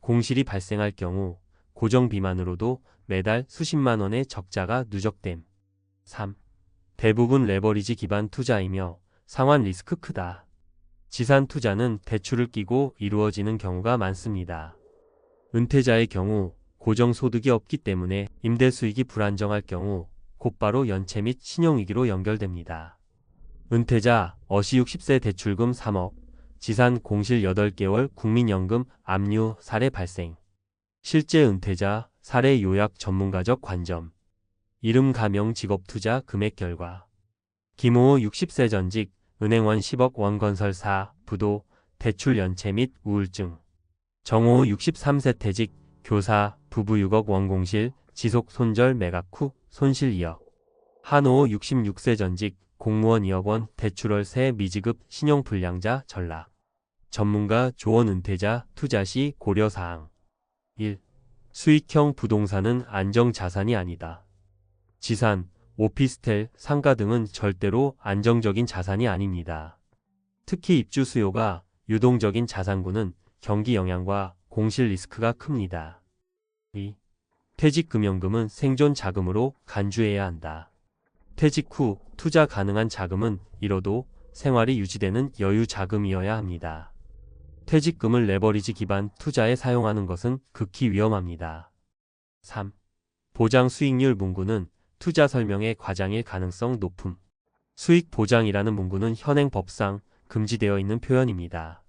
공실이 발생할 경우 고정비만으로도 매달 수십만원의 적자가 누적됨. 3. 대부분 레버리지 기반 투자이며 상환 리스크 크다. 지산 투자는 대출을 끼고 이루어지는 경우가 많습니다. 은퇴자의 경우 고정소득이 없기 때문에 임대 수익이 불안정할 경우 곧바로 연체 및 신용위기로 연결됩니다. 은퇴자 어시 60세 대출금 3억, 지산 공실 8개월 국민연금 압류 사례 발생. 실제 은퇴자 사례 요약 전문가적 관점. 이름 가명 직업 투자 금액 결과. 김호호 60세 전직 은행원 10억 원 건설사 부도 대출 연체 및 우울증. 정호호 63세 퇴직 교사 부부 6억 원 공실 지속 손절 매각 후 손실 2억. 한호호 66세 전직 공무원 2억 원 대출월세 미지급 신용불량자 전락. 전문가 조언 은퇴자 투자 시 고려사항. 1. 수익형 부동산은 안정자산이 아니다. 지산, 오피스텔, 상가 등은 절대로 안정적인 자산이 아닙니다. 특히 입주 수요가 유동적인 자산군은 경기 영향과 공실 리스크가 큽니다. 2. 퇴직금연금은 생존 자금으로 간주해야 한다. 퇴직 후 투자 가능한 자금은 잃어도 생활이 유지되는 여유 자금이어야 합니다. 퇴직금을 레버리지 기반 투자에 사용하는 것은 극히 위험합니다. 3. 보장 수익률 문구는 투자 설명의 과장일 가능성 높음. 수익 보장이라는 문구는 현행 법상 금지되어 있는 표현입니다.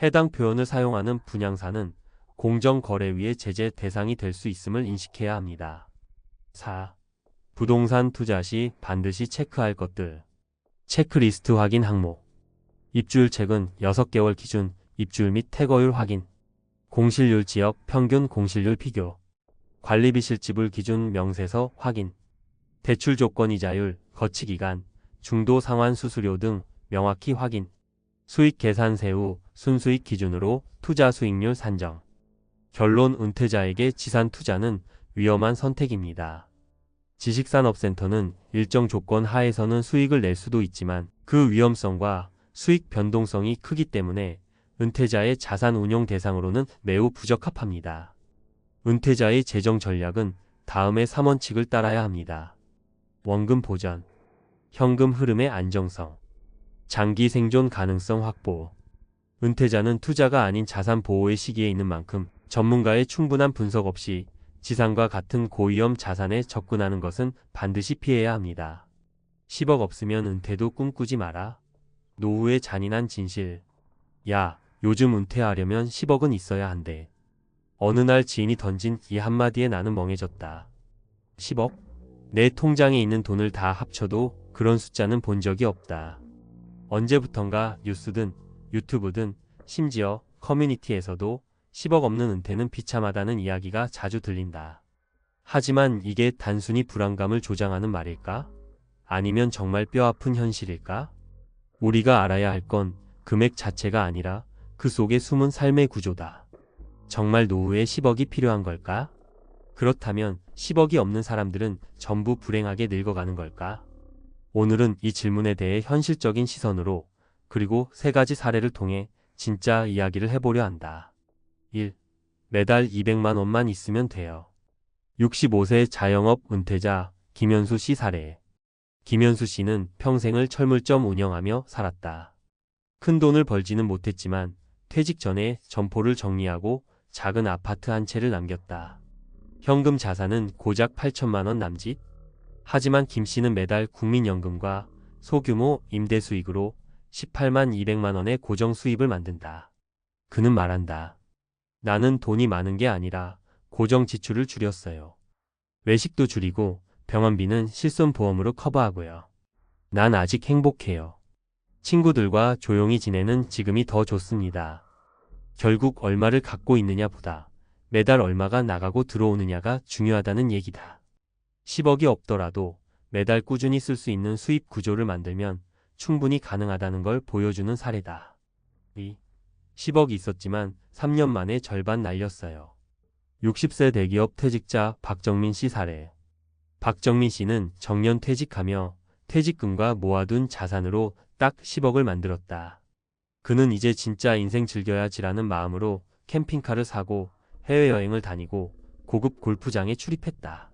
해당 표현을 사용하는 분양사는 공정거래위의 제재 대상이 될 수 있음을 인식해야 합니다. 4. 부동산 투자 시 반드시 체크할 것들. 체크리스트 확인 항목. 입주일책은 6개월 기준 입주일 및 퇴거율 확인. 공실률 지역 평균 공실률 비교. 관리비 실지불 기준 명세서 확인. 대출 조건 이자율, 거치기간, 중도 상환 수수료 등 명확히 확인. 수익 계산세 후 순수익 기준으로 투자 수익률 산정. 결론 은퇴자에게 지산 투자는 위험한 선택입니다. 지식산업센터는 일정 조건 하에서는 수익을 낼 수도 있지만 그 위험성과 수익 변동성이 크기 때문에 은퇴자의 자산 운용 대상으로는 매우 부적합합니다. 은퇴자의 재정 전략은 다음의 3원칙을 따라야 합니다. 원금 보전, 현금 흐름의 안정성, 장기 생존 가능성 확보. 은퇴자는 투자가 아닌 자산 보호의 시기에 있는 만큼 전문가의 충분한 분석 없이 지상과 같은 고위험 자산에 접근하는 것은 반드시 피해야 합니다. 10억 없으면 은퇴도 꿈꾸지 마라. 노후의 잔인한 진실. 야, 요즘 은퇴하려면 10억은 있어야 한대. 어느 날 지인이 던진 이 한마디에 나는 멍해졌다. 10억? 내 통장에 있는 돈을 다 합쳐도 그런 숫자는 본 적이 없다. 언제부턴가 뉴스든 유튜브든 심지어 커뮤니티에서도 10억 없는 은퇴는 비참하다는 이야기가 자주 들린다. 하지만 이게 단순히 불안감을 조장하는 말일까? 아니면 정말 뼈아픈 현실일까? 우리가 알아야 할 건 금액 자체가 아니라 그 속에 숨은 삶의 구조다. 정말 노후에 10억이 필요한 걸까? 그렇다면 10억이 없는 사람들은 전부 불행하게 늙어가는 걸까? 오늘은 이 질문에 대해 현실적인 시선으로 그리고 3가지 사례를 통해 진짜 이야기를 해보려 한다. 1. 매달 200만 원만 있으면 돼요. 65세 자영업 은퇴자 김현수 씨 사례. 김현수 씨는 평생을 철물점 운영하며 살았다. 큰 돈을 벌지는 못했지만 퇴직 전에 점포를 정리하고 작은 아파트 한 채를 남겼다. 현금 자산은 고작 8천만 원 남짓? 하지만 김 씨는 매달 국민연금과 소규모 임대 수익으로 18만 200만 원의 고정 수입을 만든다. 그는 말한다. 나는 돈이 많은 게 아니라 고정 지출을 줄였어요. 외식도 줄이고 병원비는 실손보험으로 커버하고요. 난 아직 행복해요. 친구들과 조용히 지내는 지금이 더 좋습니다. 결국 얼마를 갖고 있느냐보다 매달 얼마가 나가고 들어오느냐가 중요하다는 얘기다. 10억이 없더라도 매달 꾸준히 쓸 수 있는 수입 구조를 만들면 충분히 가능하다는 걸 보여주는 사례다. 2. 10억이 있었지만 3년 만에 절반 날렸어요. 60세 대기업 퇴직자 박정민 씨 사례. 박정민 씨는 정년 퇴직하며 퇴직금과 모아둔 자산으로 딱 10억을 만들었다. 그는 이제 진짜 인생 즐겨야지라는 마음으로 캠핑카를 사고 해외여행을 다니고 고급 골프장에 출입했다.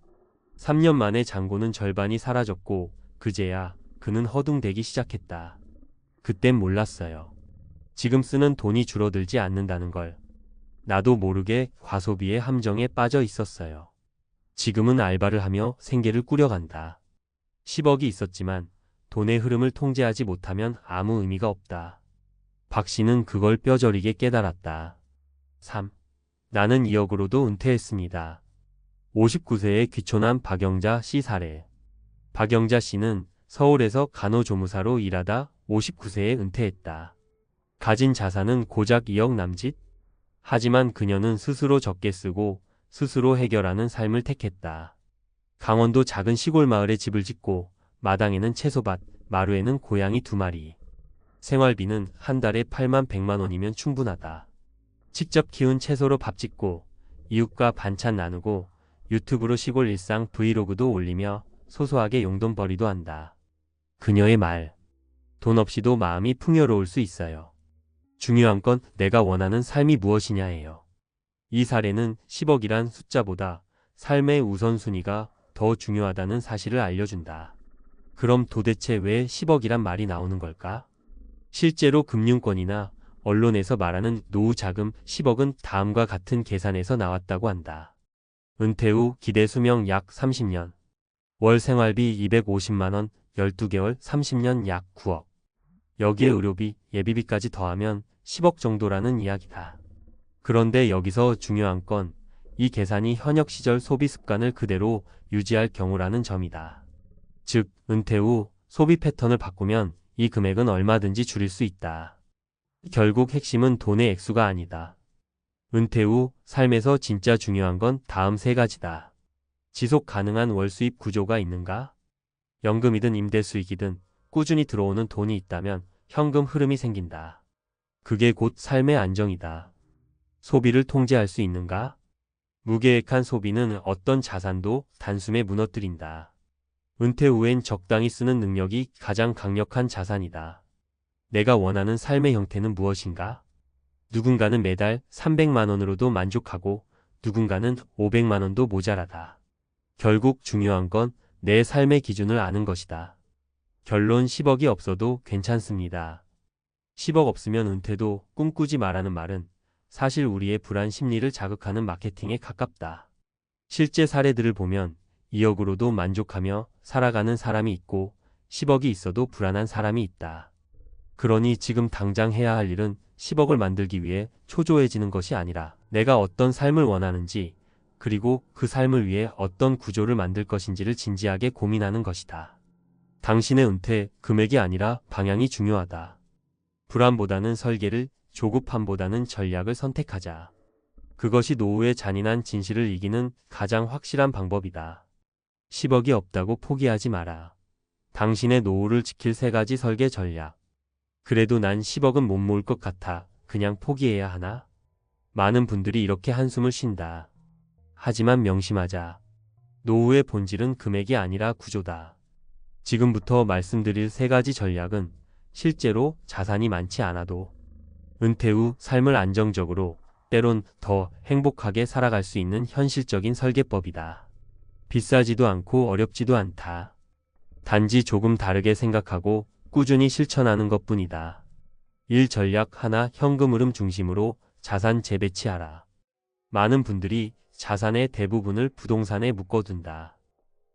3년 만에 잔고는 절반이 사라졌고 그제야 그는 허둥대기 시작했다. 그땐 몰랐어요. 지금 쓰는 돈이 줄어들지 않는다는 걸. 나도 모르게 과소비의 함정에 빠져 있었어요. 지금은 알바를 하며 생계를 꾸려간다. 10억이 있었지만 돈의 흐름을 통제하지 못하면 아무 의미가 없다. 박 씨는 그걸 뼈저리게 깨달았다. 3. 나는 2억으로도 은퇴했습니다. 59세의 귀촌한 박영자 씨 사례. 박영자 씨는 서울에서 간호조무사로 일하다 59세에 은퇴했다. 가진 자산은 고작 2억 남짓? 하지만 그녀는 스스로 적게 쓰고 스스로 해결하는 삶을 택했다. 강원도 작은 시골 마을에 집을 짓고 마당에는 채소밭, 마루에는 고양이 2마리. 생활비는 한 달에 8만 100만 원이면 충분하다. 직접 키운 채소로 밥 짓고 이웃과 반찬 나누고 유튜브로 시골 일상 브이로그도 올리며 소소하게 용돈벌이도 한다. 그녀의 말. 돈 없이도 마음이 풍요로울 수 있어요. 중요한 건 내가 원하는 삶이 무엇이냐예요. 이 사례는 10억이란 숫자보다 삶의 우선순위가 더 중요하다는 사실을 알려준다. 그럼 도대체 왜 10억이란 말이 나오는 걸까? 실제로 금융권이나 언론에서 말하는 노후 자금 10억은 다음과 같은 계산에서 나왔다고 한다. 은퇴 후 기대 수명 약 30년. 월 생활비 250만 원, 12개월 30년 약 9억. 여기에 의료비, 예비비까지 더하면 10억 정도라는 이야기다. 그런데 여기서 중요한 건 이 계산이 현역 시절 소비 습관을 그대로 유지할 경우라는 점이다. 즉, 은퇴 후 소비 패턴을 바꾸면 이 금액은 얼마든지 줄일 수 있다. 결국 핵심은 돈의 액수가 아니다. 은퇴 후 삶에서 진짜 중요한 건 다음 세 가지다. 지속 가능한 월 수입 구조가 있는가? 연금이든 임대 수익이든 꾸준히 들어오는 돈이 있다면 현금 흐름이 생긴다. 그게 곧 삶의 안정이다. 소비를 통제할 수 있는가? 무계획한 소비는 어떤 자산도 단숨에 무너뜨린다. 은퇴 후엔 적당히 쓰는 능력이 가장 강력한 자산이다. 내가 원하는 삶의 형태는 무엇인가? 누군가는 매달 300만 원으로도 만족하고 누군가는 500만 원도 모자라다. 결국 중요한 건 내 삶의 기준을 아는 것이다. 결론 10억이 없어도 괜찮습니다. 10억 없으면 은퇴도 꿈꾸지 마라는 말은 사실 우리의 불안 심리를 자극하는 마케팅에 가깝다. 실제 사례들을 보면 2억으로도 만족하며 살아가는 사람이 있고 10억이 있어도 불안한 사람이 있다. 그러니 지금 당장 해야 할 일은 10억을 만들기 위해 초조해지는 것이 아니라 내가 어떤 삶을 원하는지 그리고 그 삶을 위해 어떤 구조를 만들 것인지를 진지하게 고민하는 것이다. 당신의 은퇴 금액이 아니라 방향이 중요하다. 불안보다는 설계를, 조급함보다는 전략을 선택하자. 그것이 노후의 잔인한 진실을 이기는 가장 확실한 방법이다. 10억이 없다고 포기하지 마라. 당신의 노후를 지킬 세 가지 설계 전략. 그래도 난 10억은 못 모을 것 같아. 그냥 포기해야 하나? 많은 분들이 이렇게 한숨을 쉰다. 하지만 명심하자. 노후의 본질은 금액이 아니라 구조다. 지금부터 말씀드릴 세 가지 전략은 실제로 자산이 많지 않아도 은퇴 후 삶을 안정적으로 때론 더 행복하게 살아갈 수 있는 현실적인 설계법이다. 비싸지도 않고 어렵지도 않다. 단지 조금 다르게 생각하고 꾸준히 실천하는 것뿐이다. 1. 전략 하나 현금 흐름 중심으로 자산 재배치하라. 많은 분들이 자산의 대부분을 부동산에 묶어둔다.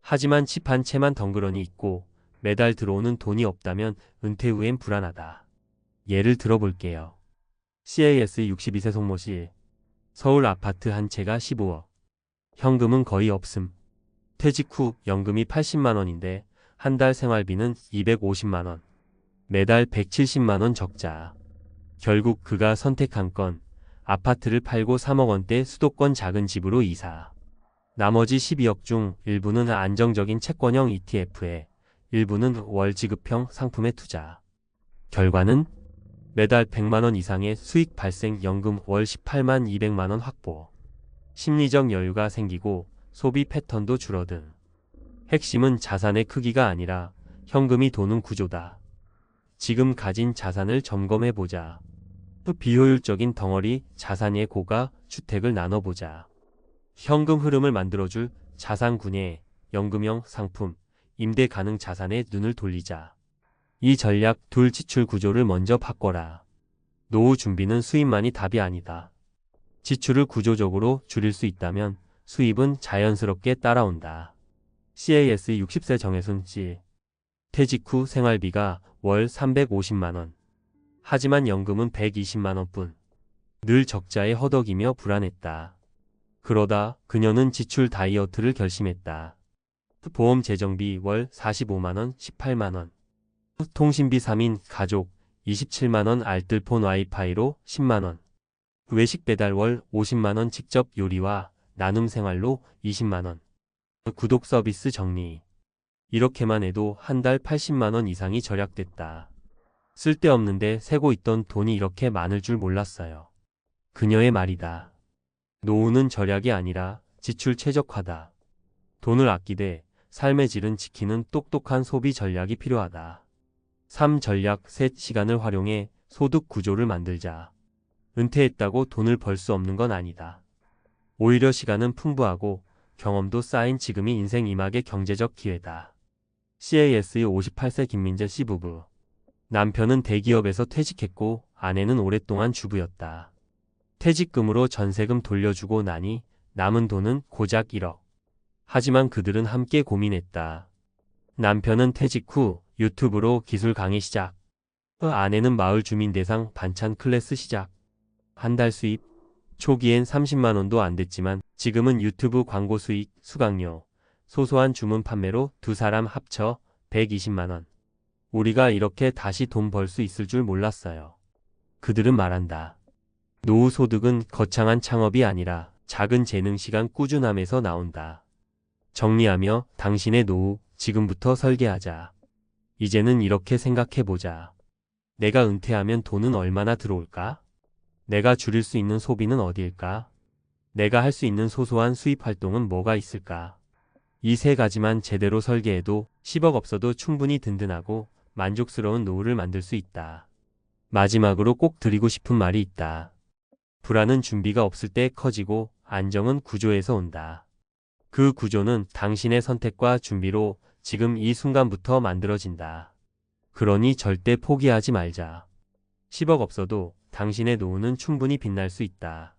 하지만 집 한 채만 덩그러니 있고 매달 들어오는 돈이 없다면 은퇴 후엔 불안하다. 예를 들어볼게요. CAS 62세 송모 씨. 서울 아파트 한 채가 15억. 현금은 거의 없음. 퇴직 후 연금이 80만 원인데 한 달 생활비는 250만 원. 매달 170만 원 적자. 결국 그가 선택한 건 아파트를 팔고 3억 원대 수도권 작은 집으로 이사. 나머지 12억 중 일부는 안정적인 채권형 ETF에 일부는 월 지급형 상품에 투자. 결과는 매달 100만 원 이상의 수익 발생 연금 월 18만 200만 원 확보. 심리적 여유가 생기고 소비 패턴도 줄어든. 핵심은 자산의 크기가 아니라 현금이 도는 구조다. 지금 가진 자산을 점검해보자. 비효율적인 덩어리 자산의 고가 주택을 나눠보자. 현금 흐름을 만들어줄 자산군의 연금형 상품, 임대 가능 자산에 눈을 돌리자. 이 전략 둘 지출 구조를 먼저 바꿔라. 노후 준비는 수입만이 답이 아니다. 지출을 구조적으로 줄일 수 있다면 수입은 자연스럽게 따라온다. CAS 60세 정혜순 씨. 퇴직 후 생활비가 월 350만 원. 하지만 연금은 120만 원뿐. 늘 적자에 허덕이며 불안했다. 그러다 그녀는 지출 다이어트를 결심했다. 보험 재정비 월 45만 원, 18만 원. 통신비 3인 가족 27만 원, 알뜰폰 와이파이로 10만 원. 외식 배달 월 50만 원, 직접 요리와 나눔 생활로 20만 원. 구독 서비스 정리. 이렇게만 해도 한 달 80만 원 이상이 절약됐다. 쓸데없는데 새고 있던 돈이 이렇게 많을 줄 몰랐어요. 그녀의 말이다. 노후는 절약이 아니라 지출 최적화다. 돈을 아끼되 삶의 질은 지키는 똑똑한 소비 전략이 필요하다. 3. 전략 셋. 시간을 활용해 소득 구조를 만들자. 은퇴했다고 돈을 벌 수 없는 건 아니다. 오히려 시간은 풍부하고 경험도 쌓인 지금이 인생 이막의 경제적 기회다. CAS 58세 김민재 씨 부부. 남편은 대기업에서 퇴직했고 아내는 오랫동안 주부였다. 퇴직금으로 전세금 돌려주고 나니 남은 돈은 고작 1억. 하지만 그들은 함께 고민했다. 남편은 퇴직 후 유튜브로 기술 강의 시작. 그 아내는 마을 주민 대상 반찬 클래스 시작. 한 달 수입. 초기엔 30만 원도 안 됐지만 지금은 유튜브 광고 수익, 수강료, 소소한 주문 판매로 두 사람 합쳐 120만 원. 우리가 이렇게 다시 돈 벌 수 있을 줄 몰랐어요. 그들은 말한다. 노후 소득은 거창한 창업이 아니라 작은 재능 시간 꾸준함에서 나온다. 정리하며 당신의 노후 지금부터 설계하자. 이제는 이렇게 생각해보자. 내가 은퇴하면 돈은 얼마나 들어올까? 내가 줄일 수 있는 소비는 어디일까? 내가 할 수 있는 소소한 수입 활동은 뭐가 있을까? 이 세 가지만 제대로 설계해도 10억 없어도 충분히 든든하고 만족스러운 노후를 만들 수 있다. 마지막으로 꼭 드리고 싶은 말이 있다. 불안은 준비가 없을 때 커지고 안정은 구조에서 온다. 그 구조는 당신의 선택과 준비로 지금 이 순간부터 만들어진다. 그러니 절대 포기하지 말자. 10억 없어도 당신의 노후는 충분히 빛날 수 있다.